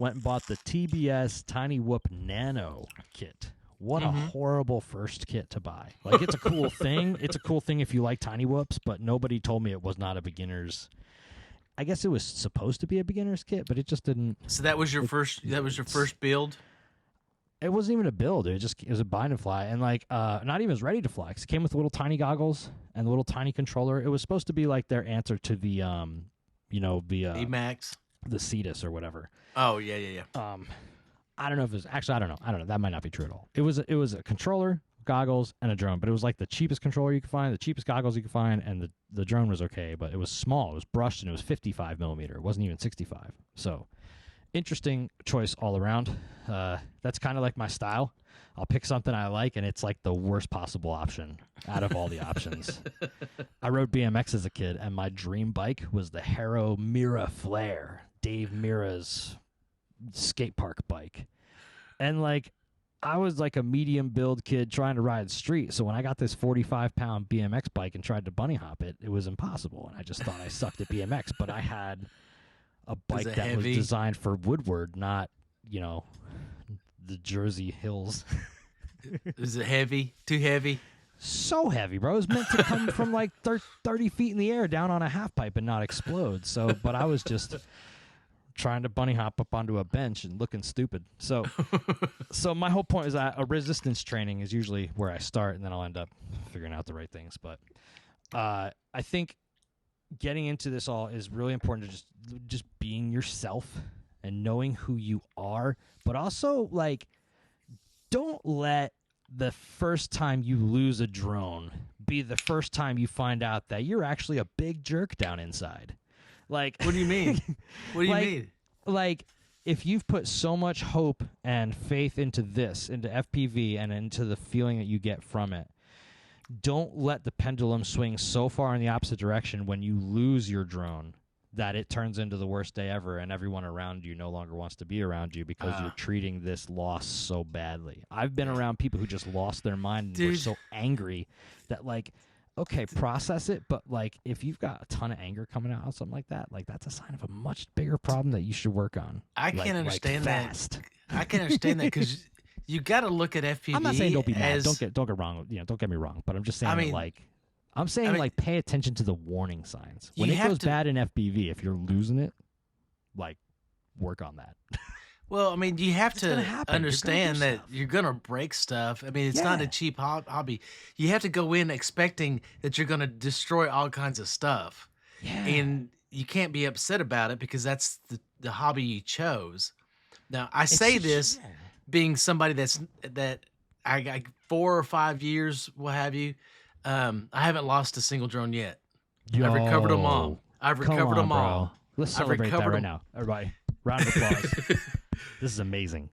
went and bought the TBS Tiny Whoop Nano kit. What a horrible first kit to buy. Like, it's a cool thing. It's a cool thing if you like Tiny Whoops, but nobody told me it was not a beginner's. I guess it was supposed to be a beginner's kit, but it just didn't. So that was your first. That was your first build. It wasn't even a build. It was a bind and fly, and like not even as ready to fly. 'Cause it came with little tiny goggles and a little tiny controller. It was supposed to be like their answer to the Emax, the Cetus or whatever. Oh yeah. I don't know if it was actually. I don't know. That might not be true at all. It was a controller, goggles, and a drone, but it was like the cheapest controller you could find, the cheapest goggles you could find, and the drone was okay, but it was small. It was brushed, and it was 55 millimeter. It wasn't even 65. So, interesting choice all around. That's kind of like my style. I'll pick something I like, and it's like the worst possible option out of all the options. I rode BMX as a kid, and my dream bike was the Haro Mira Flare, Dave Mira's skate park bike. And like, I was like a medium build kid trying to ride street, so when I got this 45-pound BMX bike and tried to bunny hop it, it was impossible, and I just thought I sucked at BMX. But I had a bike that heavy? was designed for Woodward, not the Jersey hills. Is it heavy? Too heavy? So heavy, bro. It was meant to come from like 30 feet in the air down on a half pipe and not explode. So, but I was just trying to bunny hop up onto a bench and looking stupid. So my whole point is that a resistance training is usually where I start, and then I'll end up figuring out the right things. But I think getting into this all is really important to just being yourself and knowing who you are, but also like, don't let the first time you lose a drone be the first time you find out that you're actually a big jerk down inside. Like, what do you mean? What do you mean? Like, if you've put so much hope and faith into this, into FPV, and into the feeling that you get from it, don't let the pendulum swing so far in the opposite direction when you lose your drone that it turns into the worst day ever and everyone around you no longer wants to be around you because you're treating this loss so badly. I've been around people who just lost their mind and were so angry that, like, okay, process it, but like, if you've got a ton of anger coming out, something like that, like, that's a sign of a much bigger problem that you should work on. I can't understand fast. that. I can't understand that because you got to look at FPV. I'm not saying don't be mad. Don't get wrong. Don't get me wrong. But I'm just saying like, pay attention to the warning signs. When it goes bad in FPV, if you're losing it, like, work on that. Well, I mean, you have to understand that you're going to break stuff. I mean, it's not a cheap hobby. You have to go in expecting that you're going to destroy all kinds of stuff. Yeah. And you can't be upset about it because that's the hobby you chose. Now, I say this being somebody that I got 4 or 5 years, what have you. I haven't lost a single drone yet. I've recovered them all. I've recovered them all. Let's celebrate that right now. Everybody, round of applause. This is amazing.